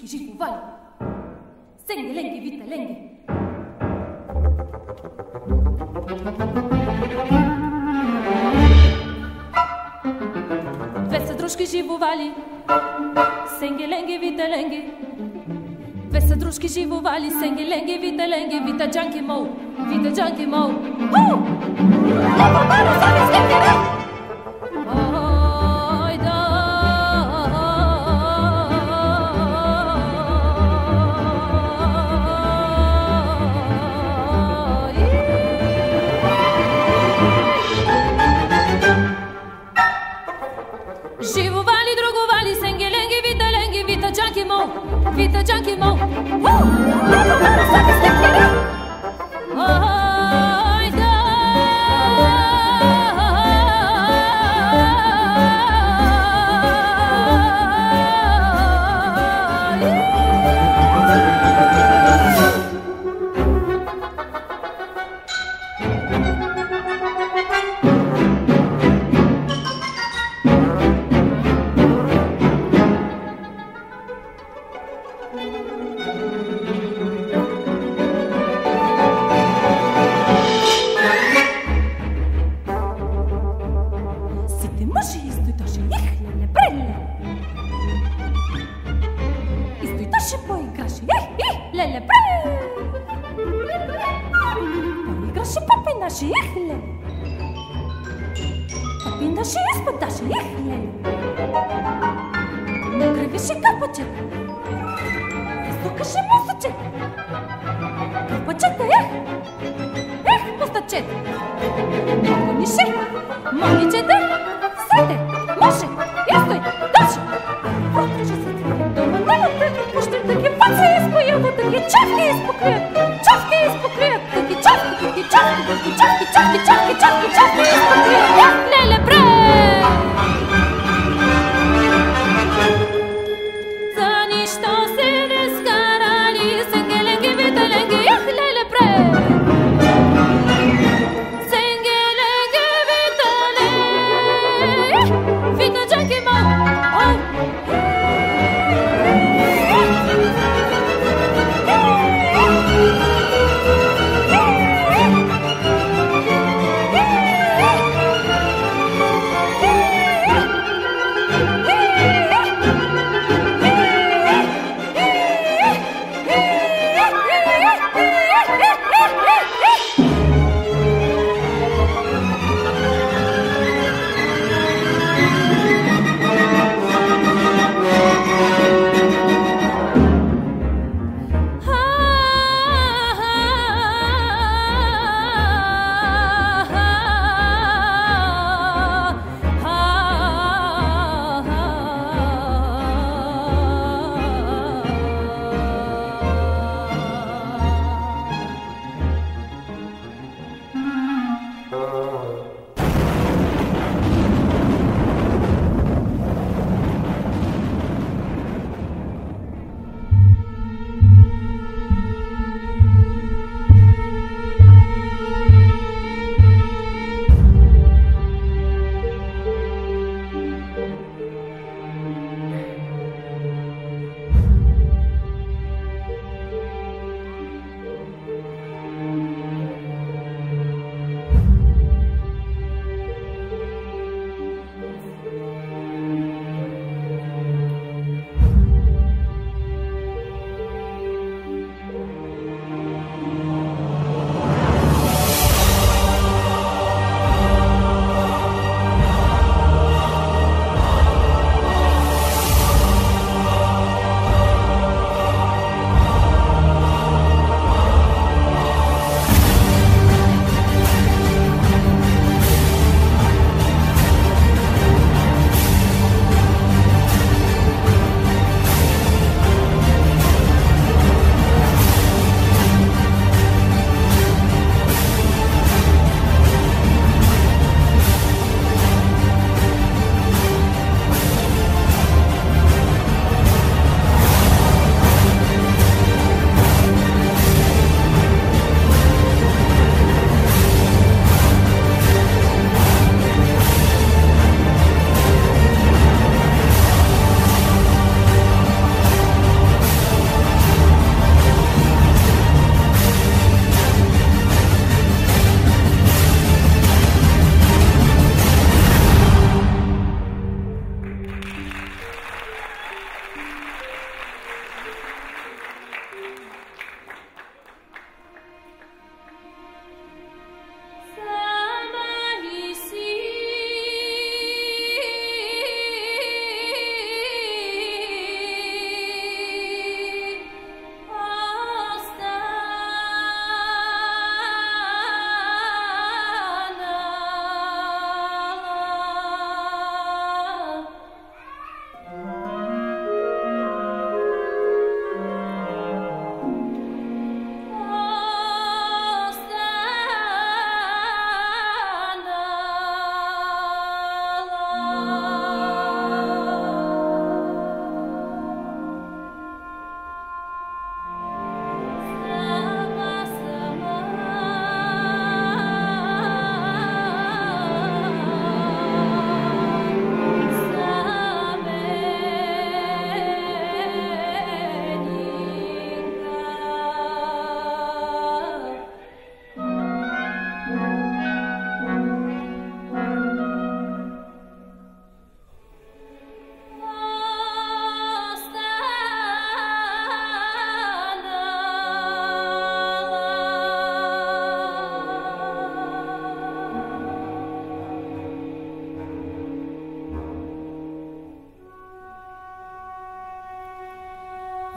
jifu vale. Senge lengi vita lengi. Vesa druški živu vali. Senge lengi vita lengi. Vesa druški živu vali. Senge lengi vita lengi. Vita junkie mo. Vita junkie mo. Lepo malo sami skeptere. Živu vali, drugu vali, senge lengi, vita lengi, vita junkie mo, vita junkie mo. Lepo malo sami skeptere. Lele pre. Poigraše papinaše ihle. Papinaše ispadaše ihle. Nakriviše kapočet. Sukаше мусочет. Kapočete пустачет. Могонише, могичете, сете, може, ястой, дальше. Протрежи се до мандалата, още таки паци изпояват, таки чавки изпокрият, чавки изпокрият, таки чавки, таки чавки, таки чавки, чавки, чавки, чавки, чавки изпокрият. Леле бре! За нищо се не скарали, сенгеленги, виталенги, ях, леле бре! Сенгеленги,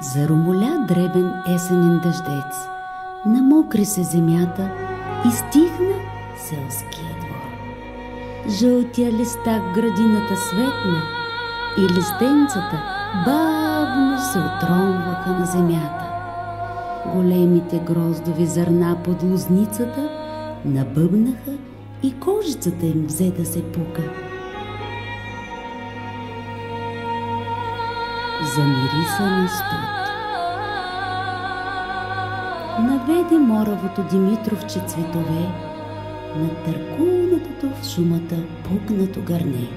Зарумоля дребен есенен дъждец, намокри се земята и стихна селския двор. Жълтия листак в градината светна и листенцата бавно се отронваха на земята. Големите гроздови зърна под лозницата набъбнаха и кожицата им взе да се пука. Замириса на студ. Наведе моравото Димитровче цветове на търкулнатото в шумата пукнато гърне.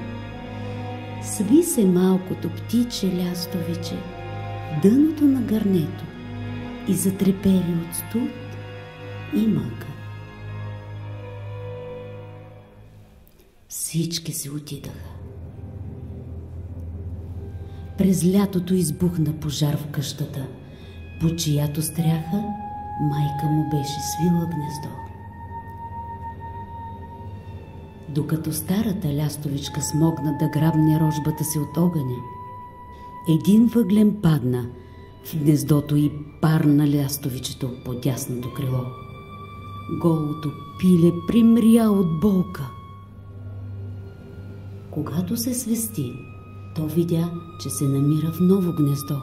Сви се малкото птиче лястовиче в дъното на гърнето и затрепери от студ и мъка. Всички се отидаха. През лятото избухна пожар в къщата, по чиято стряха майка му беше свила гнездо. Докато старата лястовичка смогна да грабне рожбата си от огъня, един въглен падна в гнездото и парна лястовичето по дясното крило. Голото пиле примря от болка. Когато се свести, то видя, че се намира в ново гнездо,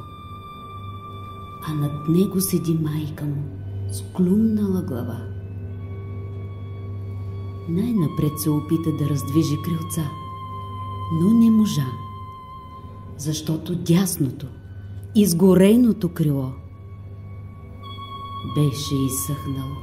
а над него седи майка му с клюмнала глава. Най-напред се опита да раздвижи крилца, но не можа, защото дясното, изгореното крило беше изсъхнало.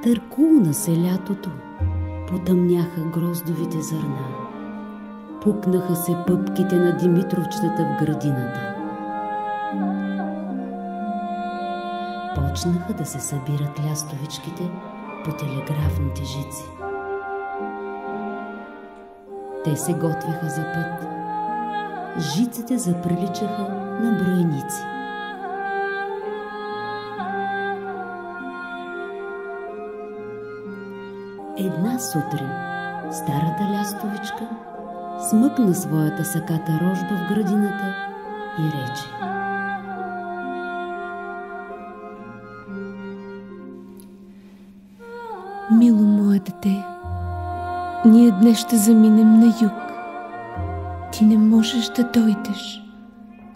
Търкулна се лятото, потъмняха гроздовите зърна, пукнаха се пъпките на Димитровчетата в градината. Почнаха да се събират лястовичките по телеграфните жици. Те се готвеха за път. Жиците заприличаха на броеници. Една сутрин старата лястовичка смъкна своята саката рожба в градината и рече: Мило мое дете, ние днес ще заминем на юг. Ти не можеш да дойдеш,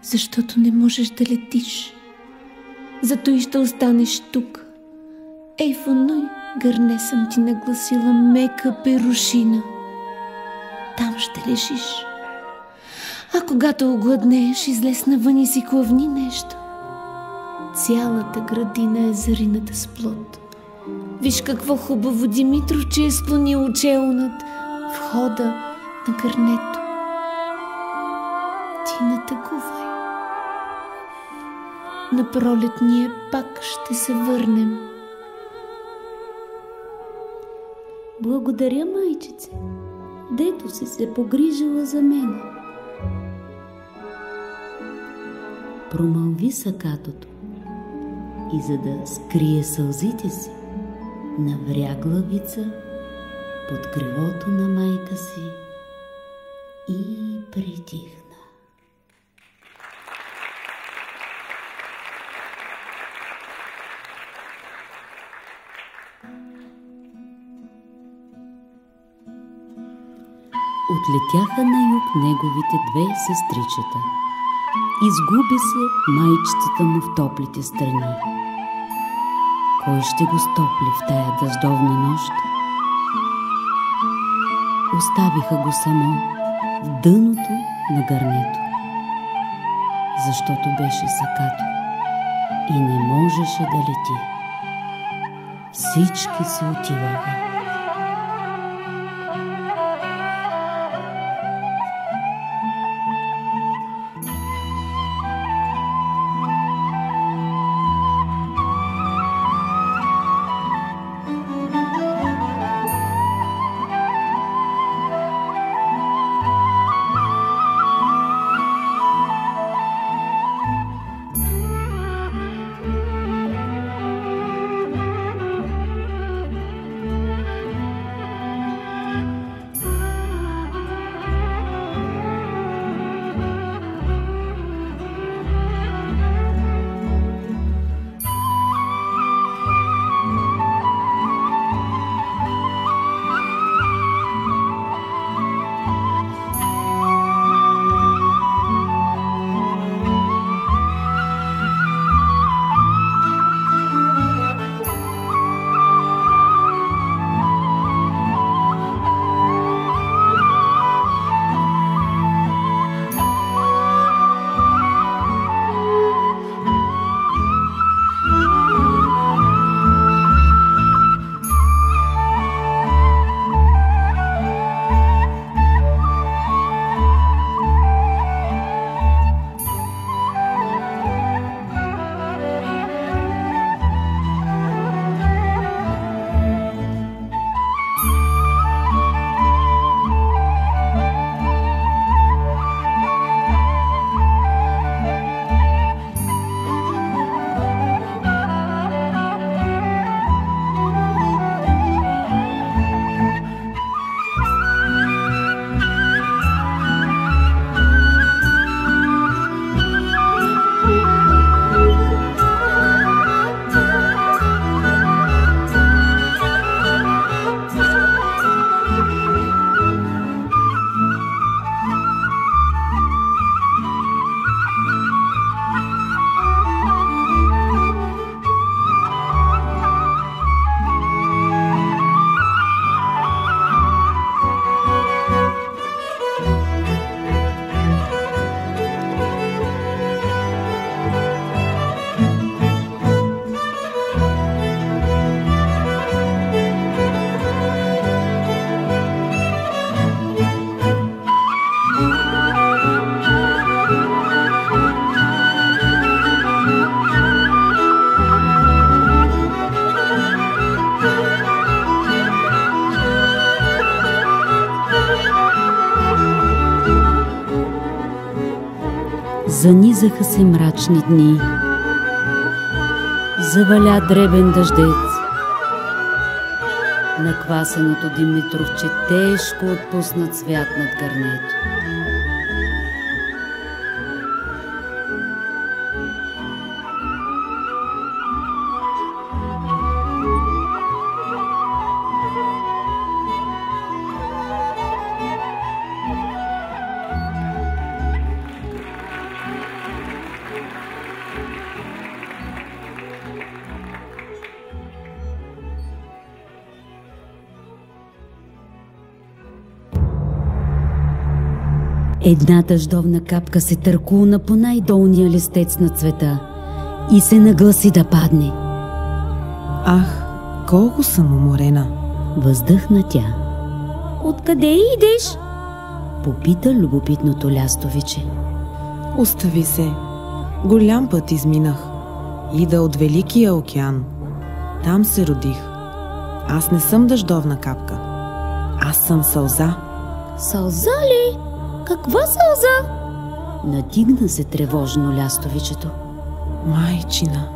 защото не можеш да летиш. Зато и ще останеш тук. Ей, в оной гърне съм ти нагласила мека перушина. Там ще лежиш. А когато огладнееш, излез навън и си клъвни нещо. Цялата градина е зарината с плод. Виж какво хубаво Димитровче е склонило чело над входа на гърнето. Ти не тъгувай. На пролет ние пак ще се върнем. Благодаря, майчице, дето си се погрижила за мен. Промълви сакатото и за да скрие сълзите си, навря главица под крилото на майка си и притихна. Отлетяха на юг неговите две сестричета. Изгуби се майчицата му в топлите страни. Кой ще го стопли в тая дъждовна нощ? Оставиха го само в дъното на гърнето, защото беше сакато. и не можеше да лети. Всички се отиваха. Занизаха се мрачни дни. Заваля дребен дъждец. Наквасеното Димитровче тежко отпусна цвят над гърнето. Една дъждовна капка се търкулна по най-долния листец на цвета и се нагласи да падне. Ах, колко съм уморена! Въздъхна тя. Откъде идеш? Попита любопитното лястовиче. Остави се. Голям път изминах. Ида от Великия океан. Там се родих. Аз не съм дъждовна капка. Аз съм сълза. Сълза ли? Каква сълза? Надигна се тревожно лястовичето. Майчина,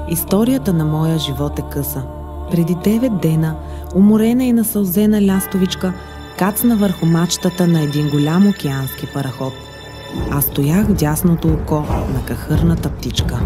историята на моя живот е къса. Преди 9 дена, уморена и насълзена лястовичка кацна върху мачтата на един голям океански параход. Аз стоях в дясното око на кахърната птичка.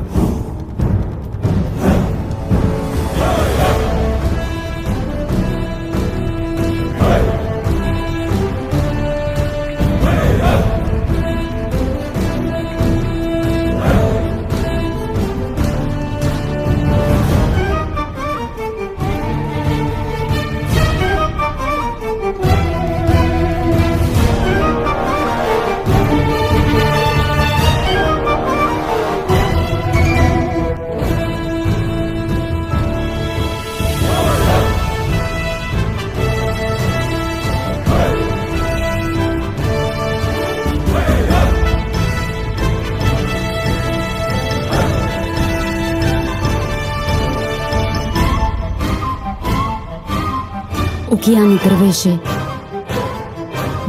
Океанът ревеше.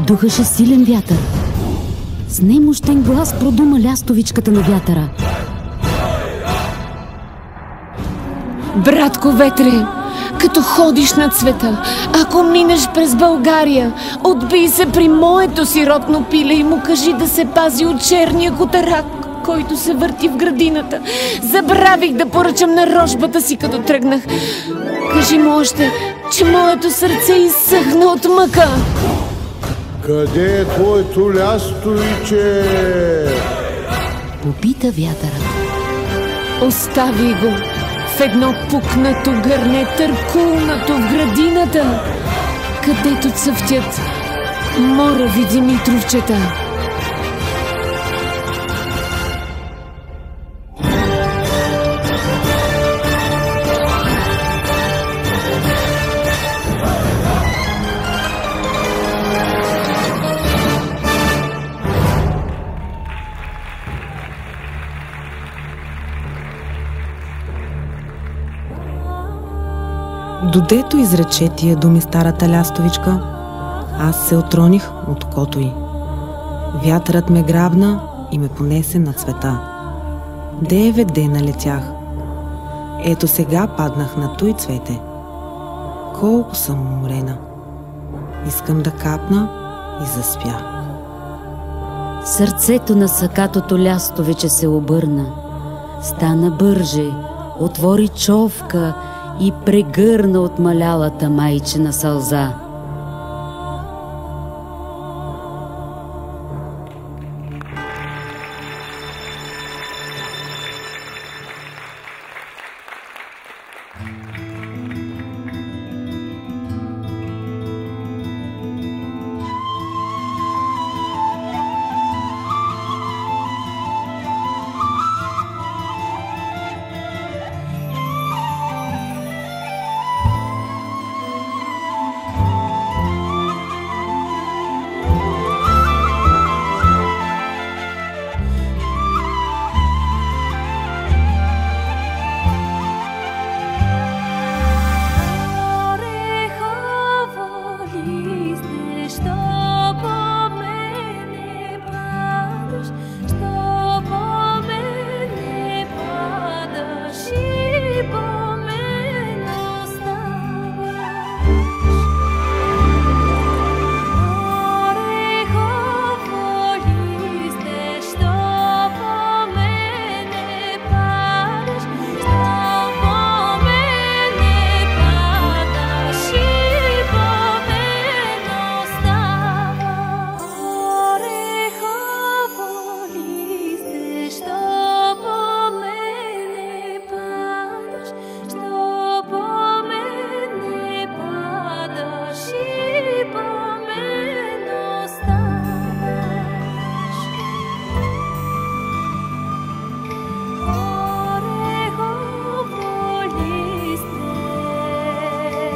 Духаше силен вятър. С немощен глас продума лястовичката на вятъра. Братко ветре, като ходиш над света, ако минеш през България, отбий се при моето сиротно пиле и му кажи да се пази от черния котарак, който се върти в градината. Забравих да поръчам на рожбата си, като тръгнах. Кажи му още, че моето сърце изсъхна от мъка. Къде е твоето лястовиче? Попита вятърът. Остави го в едно пукнато гърне, търкулнато в градината, където цъфтят морови димитровчета. Додето изрече тия думи старата лястовичка, аз се отроних от кото й. Вятърът ме грабна и ме понесе над света. 9 дена летях. Ето сега паднах на той цвете. Колко съм уморена. Искам да капна и заспя. Сърцето на сакатото лястовиче се обърна. Стана бърже, отвори човка и прегърна отмалялата майчина сълза.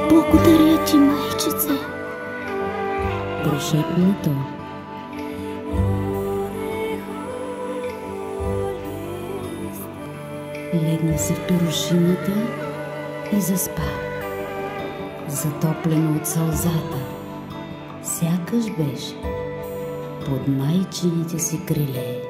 Благодаря ти, майчице. Прошепна то. Легна се в пирушината и заспа, затоплено от сълзата. Сякаш беше под майчините си криле.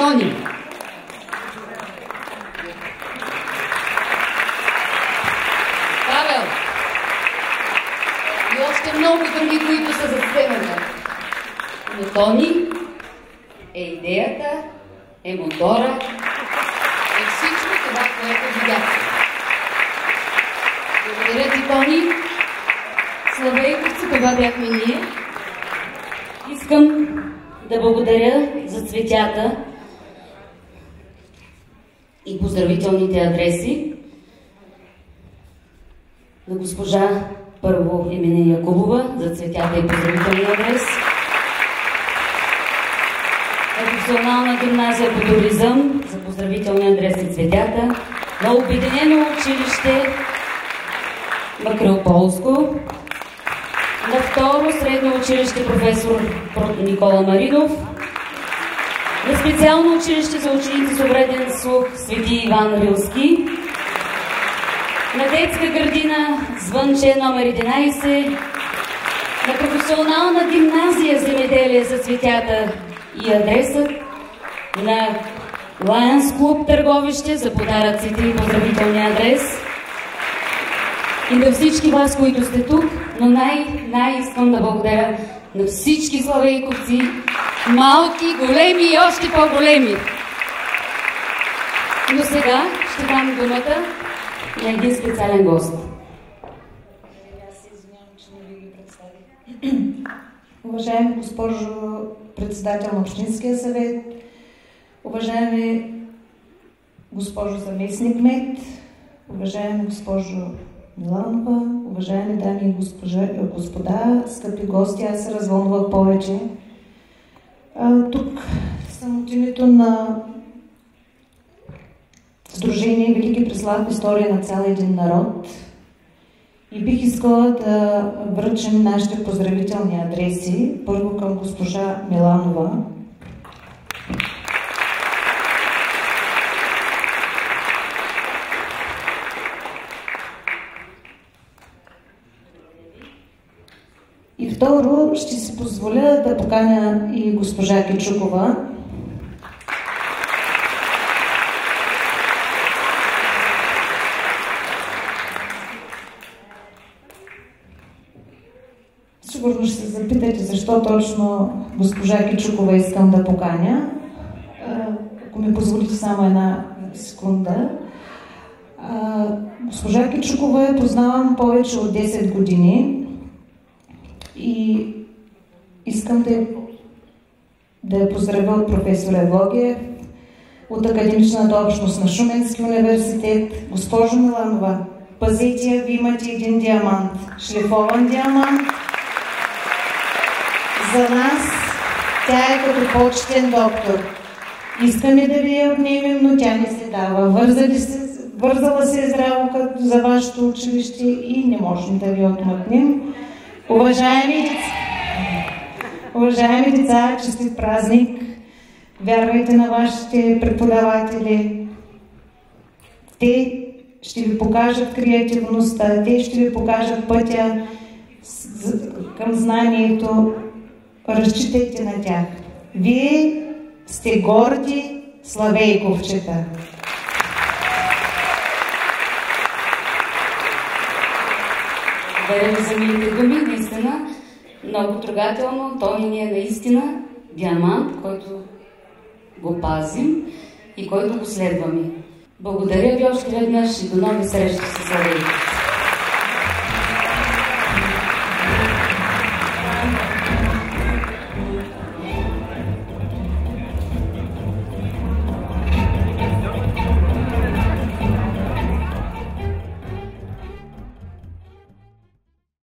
Тони. Павел. И още много други, които са за сцената. Но Тони е идеята, е мотора, е всичко това, което видяхте. Благодаря ти, Тони. Славейковци, това бяхме ние. Искам да благодаря за цветята и поздравителните адреси на госпожа първо Емина Якубова за цветята и поздравителния адрес, на Професионална гимназия по туризъм за поздравителния адрес и цветята, на Обединено училище Макрилполско, на второ средно училище професор Никола Маринов, на специално училище за ученици с увреден слух Свети Иван Рилски, на детска градина Звънче номер 11, на професионална гимназия Земеделие за цветята и адресът, на Лайънс клуб Търговище за подаръците и поздравителния адрес, и на всички вас, които сте тук, но най-искам да благодаря на всички славейковци, малки, големи и още по-големи. Но сега ще дам думата на един специален гост. Аз се извинявам, че не ви ги представих. Уважаема госпожо председател на Общинския съвет, уважаеми госпожо заместник кмет, уважаема госпожо Миланова, уважаеми дами и господа, скъпи гости, аз се развълнувах повече. Тук съм от името на Сдружение Велики Преслав История на цял един народ и бих искала да връчим нашите поздравителни адреси. Първо към госпожа Миланова. И второ, ще си позволя да поканя и госпожа Кичукова. Сигурно ще се запитате защо точно госпожа Кичукова искам да поканя. Ако ми позволите само една секунда. Госпожа Кичукова я познавам повече от 10 години. И искам да я поздравя от професор Евлогиев, от академичната общност на Шуменски университет. Госпожо Миланова, пазете я, ви имате един диамант, шлифован диамант. За нас тя е като почетен доктор. Искаме да ви я отнемем, но тя не се дава. Вързала се е здраво за вашето училище и не можем да ви отмъкнем. Уважаеми деца, честит празник! Вярвайте на вашите преподаватели. Те ще ви покажат креативността, те ще ви покажат пътя към знанието. Разчитайте на тях. Вие сте горди славейковчета. Благодаря ви за милите думи, наистина. Много трогателно. Тони ни е наистина диамант, който го пазим и който го следваме. Благодаря ви още веднъж и до нови срещи с Славейков.